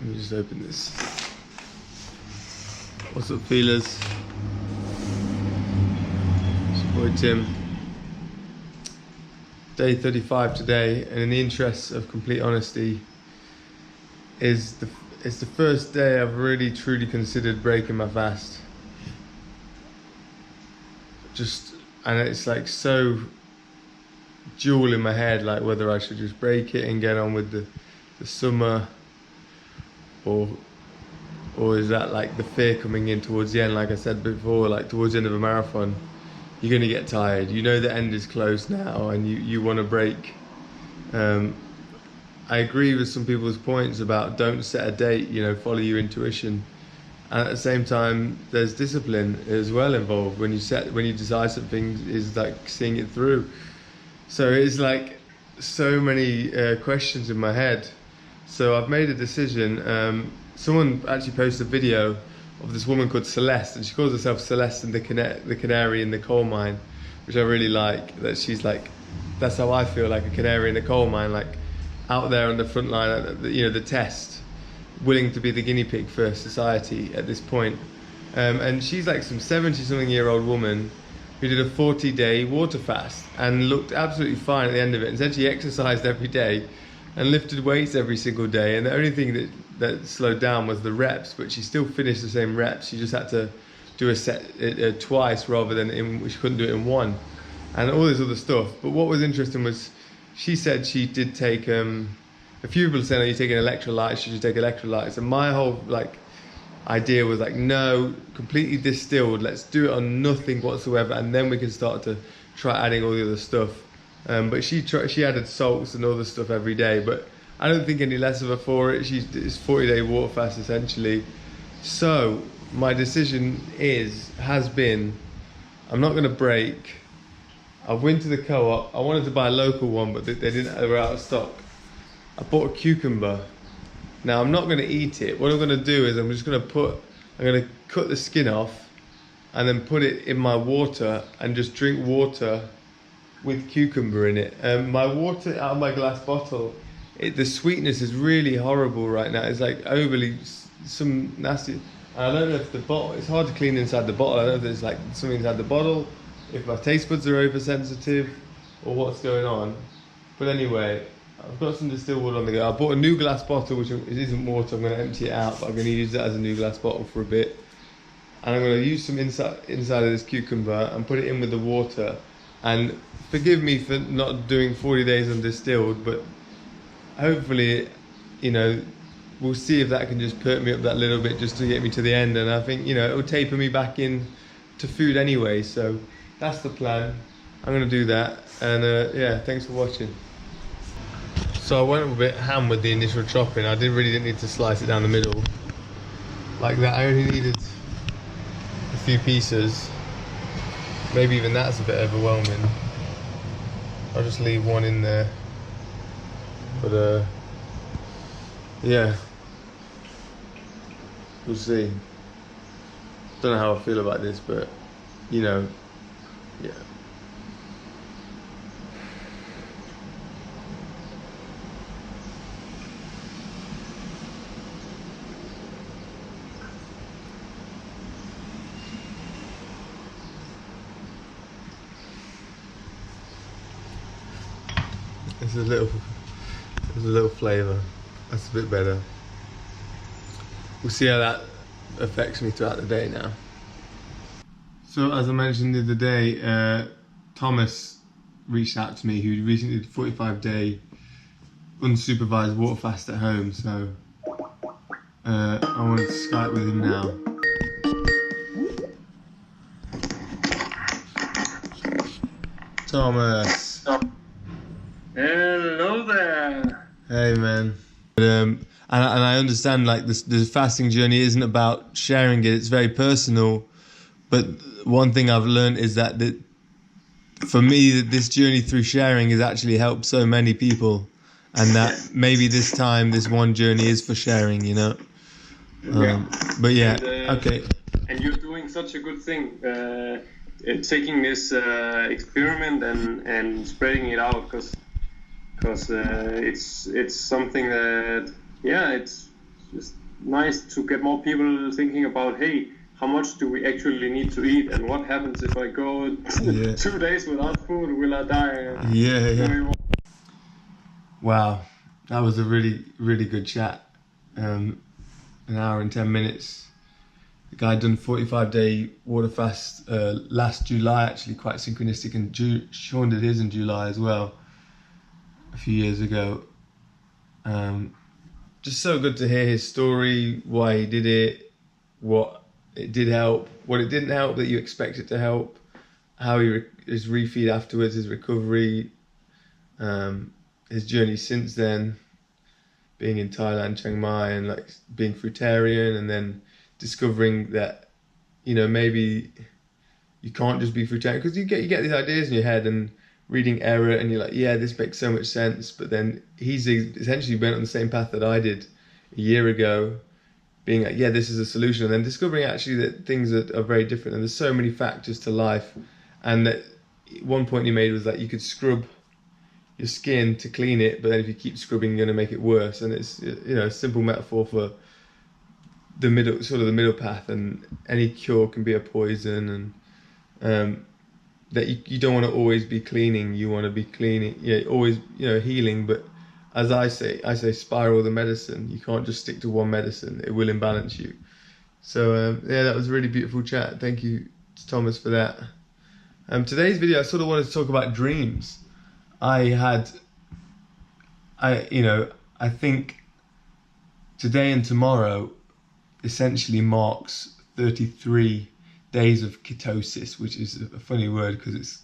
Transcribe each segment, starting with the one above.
Let me just open this. What's up, feelers? It's your boy Tim. Day 35 today, and in the interests of complete honesty, it's the first day I've really truly considered breaking my fast. And it's like so dual in my head, like whether I should just break it and get on with the summer, or is that like the fear coming in towards the end? Like I said before, like towards the end of a marathon, you're gonna get tired. You know the end is close now, and you want to break. I agree with some people's points about don't set a date. Follow your intuition, and at the same time, there's discipline as well involved. When you decide something, is like seeing it through. So it's like so many questions in my head. So I've made a decision. Someone actually posted a video of this woman called Celeste, and she calls herself Celeste and the canary in the coal mine, which I really like. That she's like, that's how I feel, like a canary in the coal mine, like out there on the front line, the test, willing to be the guinea pig for society at this point. And she's like some 70-something-year-old woman who did a 40-day water fast and looked absolutely fine at the end of it, and said she exercised every day and lifted weights every single day, and the only thing that slowed down was the reps, but she still finished the same reps. She just had to do a set twice rather than she couldn't do it in one, and all this other stuff. But what was interesting was she said she did take a few people said, "Oh, you're taking electrolytes, you should take electrolytes," and my whole idea was like, no, completely distilled, let's do it on nothing whatsoever, and then we can start to try adding all the other stuff. But she added salts and all this stuff every day, but I don't think any less of her for it. It's 40-day water fast essentially. So my decision has been, I'm not going to break. I went to the co-op. I wanted to buy a local one, but they were out of stock. I bought a cucumber. Now I'm not going to eat it. What I'm going to do is I'm going to cut the skin off and then put it in my water and just drink water with cucumber in it. My water out of my glass bottle, the sweetness is really horrible right now. It's like overly some nasty. I don't know if the bottle, it's hard to clean inside the bottle. I don't know if there's like something inside the bottle, if my taste buds are oversensitive, or what's going on. But anyway, I've got some distilled water on the go. I bought a new glass bottle, which it isn't water. I'm going to empty it out, but I'm going to use that as a new glass bottle for a bit. And I'm going to use some inside of this cucumber and put it in with the water. And forgive me for not doing 40 days undistilled, but hopefully, we'll see if that can just perk me up that little bit just to get me to the end. And I think, it will taper me back in to food anyway. So that's the plan. I'm going to do that. And yeah, thanks for watching. So I went a bit ham with the initial chopping. I didn't need to slice it down the middle like that. I only needed a few pieces. Maybe even that's a bit overwhelming. I'll just leave one in there. But yeah, we'll see. Don't know how I feel about this, but yeah. There's a little flavour. That's a bit better. We'll see how that affects me throughout the day now. So as I mentioned the other day, Thomas reached out to me, who recently did a 45-day unsupervised water fast at home. So I wanted to Skype with him now. Thomas. Hello there. Hey man. And I understand like the fasting journey isn't about sharing it, it's very personal. But one thing I've learned is that for me, this journey through sharing has actually helped so many people. And that maybe this time, this one journey is for sharing, Yeah. But yeah, and, okay. And you're doing such a good thing, taking this experiment and spreading it out, because it's something that, yeah, it's it's nice to get more people thinking about, hey, how much do we actually need to eat, and what happens if I go 2 days without food? Will I die? Yeah. Wow, that was a really, really good chat. An hour and 10 minutes. The guy done 45-day water fast last July, actually, quite synchronistic, and Sean did his in July as well, a few years ago. Just so good to hear his story, why he did it, what it did help, what it didn't help that you expect it to help, how his refeed afterwards, his recovery, his journey since then, being in Thailand, Chiang Mai, and like being fruitarian, and then discovering that, you know, maybe you can't just be fruitarian, because you get these ideas in your head and reading Error, and you're like, yeah, this makes so much sense. But then he's essentially went on the same path that I did a year ago, being like, yeah, this is a solution, and then discovering actually that things are very different, and there's so many factors to life. And that one point he made was that you could scrub your skin to clean it, but then if you keep scrubbing, you're going to make it worse. And it's, you know, a simple metaphor for the middle path, and any cure can be a poison, and that you don't want to always be cleaning, you want to be cleaning, always, you know, healing. But as I say spiral the medicine. You can't just stick to one medicine, it will imbalance you. So yeah, that was a really beautiful chat. Thank you to Thomas for that. Today's video, I sort of wanted to talk about dreams. I think today and tomorrow essentially marks 33 days of ketosis, which is a funny word because it's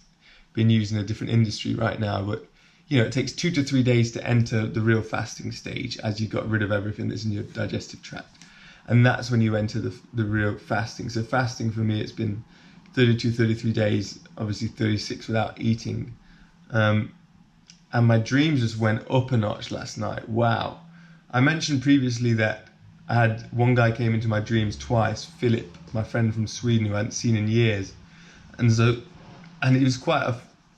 been used in a different industry right now. But, you know, it takes 2 to 3 days to enter the real fasting stage, as you got rid of everything that's in your digestive tract. And that's when you enter the real fasting. So fasting for me, it's been 32, 33 days, obviously 36 without eating. And my dreams just went up a notch last night. Wow. I mentioned previously that I had one guy came into my dreams twice, Philip, my friend from Sweden, who I hadn't seen in years. And he was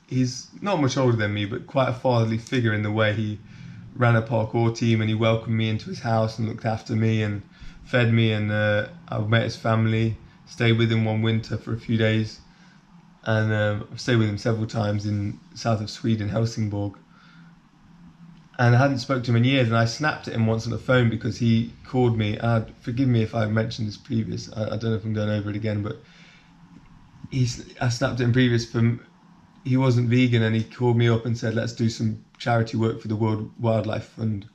he's not much older than me, but quite a fatherly figure in the way he ran a parkour team, and he welcomed me into his house and looked after me and fed me, and I met his family, stayed with him one winter for a few days, and I've stayed with him several times in south of Sweden, Helsingborg. And I hadn't spoken to him in years, and I snapped at him once on the phone because he called me. Forgive me if I mentioned this previous. I don't know if I'm going over it again, but I snapped at him previous. He wasn't vegan, and he called me up and said, "Let's do some charity work for the World Wildlife Fund."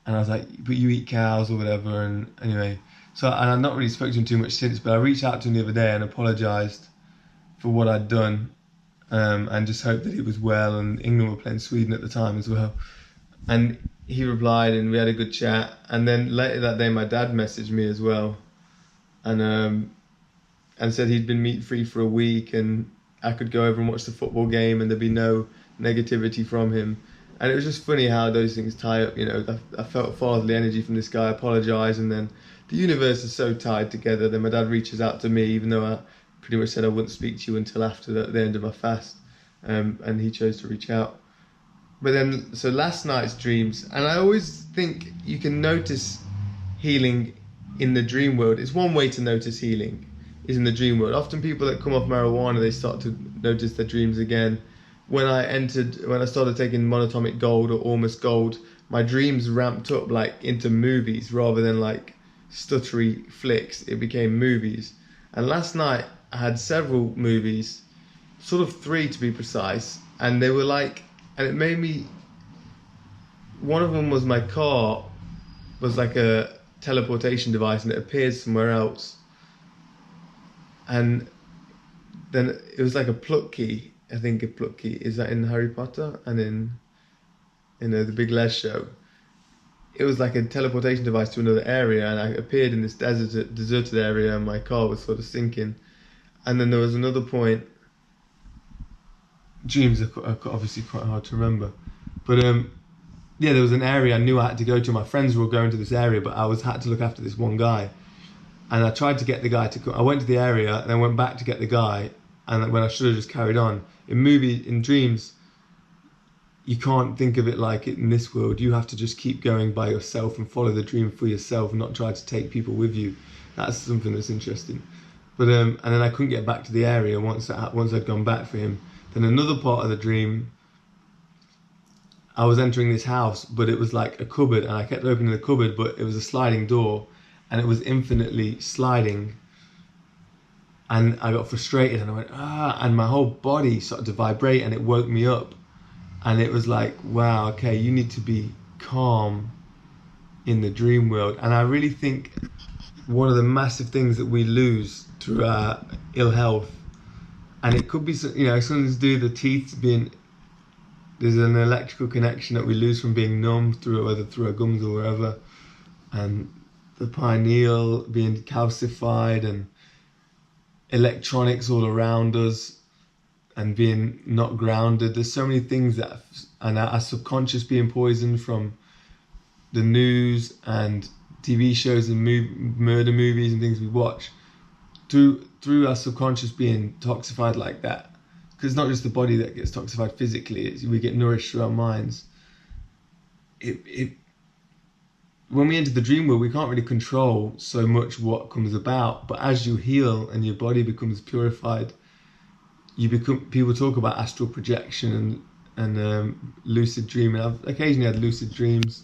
And I was like, "But you eat cows or whatever." And anyway, and I've not really spoken to him too much since. But I reached out to him the other day and apologised for what I'd done, and just hoped that he was well. And England were playing Sweden at the time as well. And he replied, and we had a good chat. And then later that day, my dad messaged me as well, and said he'd been meat free for a week, and I could go over and watch the football game, and there'd be no negativity from him. And it was just funny how those things tie up. You know, I felt fatherly energy from this guy. I apologised, and then the universe is so tied together. Then my dad reaches out to me, even though I pretty much said I wouldn't speak to you until after the end of my fast, and he chose to reach out. But then, so last night's dreams, and I always think you can notice healing in the dream world. It's one way to notice healing, is in the dream world. Often people that come off marijuana, they start to notice their dreams again. When I started taking monatomic gold or almost gold, my dreams ramped up like into movies rather than like stuttery flicks. It became movies. And last night I had several movies, sort of 3 to be precise, and they were like, and it made me, one of them was my car was like a teleportation device, and it appeared somewhere else. And then it was like a pluck key. I think a pluck key, is that in Harry Potter and in the Big Les show? It was like a teleportation device to another area, and I appeared in this deserted area, and my car was sort of sinking. And then there was another point. Dreams are obviously quite hard to remember, but yeah, there was an area I knew I had to go to. My friends were going to this area, but I had to look after this one guy, and I tried to get the guy to come. I went to the area and then went back to get the guy, and when I should have just carried on. In dreams, you can't think of it like it in this world. You have to just keep going by yourself and follow the dream for yourself and not try to take people with you. That's something that's interesting. But and then I couldn't get back to the area once I'd gone back for him. Then another part of the dream, I was entering this house, but it was like a cupboard, and I kept opening the cupboard, but it was a sliding door, and it was infinitely sliding. And I got frustrated, and I went, and my whole body started to vibrate, and it woke me up. And it was like, wow, okay, you need to be calm in the dream world. And I really think one of the massive things that we lose through our ill health, and it could be, you know, something to do with the teeth being, there's an electrical connection that we lose from being numb through, whether through our gums or wherever, and the pineal being calcified, and electronics all around us, and being not grounded. There's so many things that, and our subconscious being poisoned from the news and TV shows and murder movies and things we watch, through our subconscious being toxified like that. Because it's not just the body that gets toxified physically, we get nourished through our minds. When we enter the dream world, we can't really control so much what comes about, but as you heal and your body becomes purified, people talk about astral projection and lucid dreaming. I've occasionally had lucid dreams,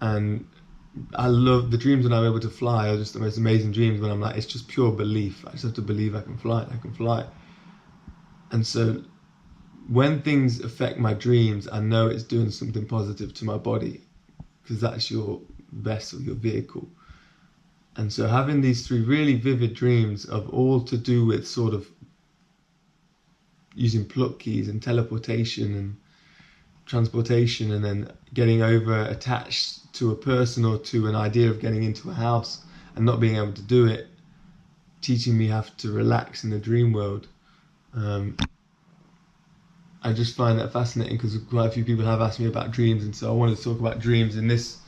and I love the dreams when I'm able to fly. Are just the most amazing dreams when I'm like, it's just pure belief. I just have to believe I can fly. And so when things affect my dreams, I know it's doing something positive to my body, because that's your vessel, your vehicle. And so having these 3 really vivid dreams of all to do with sort of using pluck keys and teleportation and transportation, and then getting over attached to a person or to an idea of getting into a house and not being able to do it, teaching me how to relax in the dream world. I just find that fascinating, because quite a few people have asked me about dreams, and so I wanted to talk about dreams in this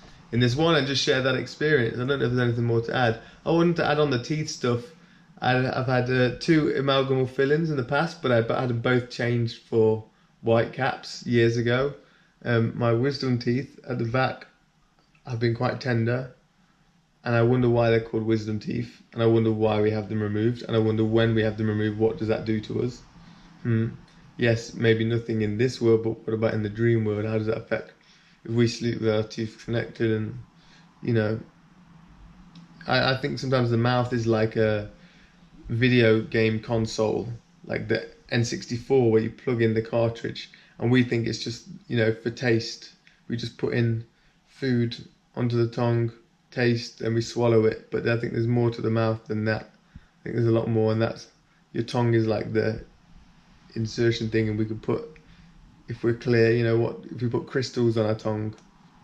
one and just share that experience. I don't know if there's anything more to add. I wanted to add on the teeth stuff. I've had 2 amalgamal fillings in the past, but I had them both changed for white caps years ago. My wisdom teeth at the back have been quite tender, and I wonder why they're called wisdom teeth, and I wonder why we have them removed, and I wonder when we have them removed, what does that do to us? Yes, maybe nothing in this world, but what about in the dream world? How does that affect if we sleep with our teeth connected? And, you know, I think sometimes the mouth is like a video game console, like the N64, where you plug in the cartridge, and we think it's just, you know, for taste. We just put in food onto the tongue, taste, and we swallow it. But I think there's more to the mouth than that. I think there's a lot more, and that's, your tongue is like the insertion thing, and we could put, if we're clear, you know, what if we put crystals on our tongue,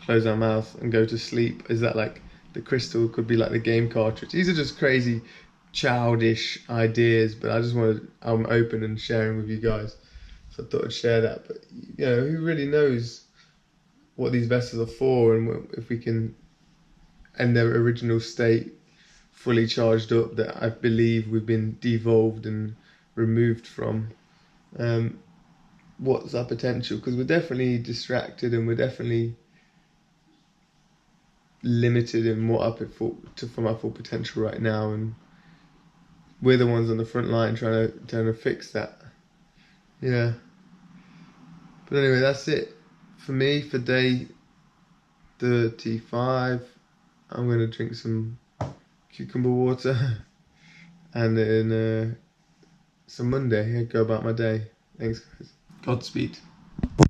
close our mouth and go to sleep? Is that like the crystal could be like the game cartridge? These are just crazy childish ideas, but I'm open and sharing with you guys, so I thought I'd share that. But, you know, who really knows what these vessels are for, and if we can end their original state fully charged up, that I believe we've been devolved and removed from. What's our potential? Because we're definitely distracted, and we're definitely limited in from our full potential right now, and we're the ones on the front line trying to fix that. Yeah. But anyway, that's it for me for day 35. I'm going to drink some cucumber water and then some Monday, go about my day. Thanks, guys. Godspeed.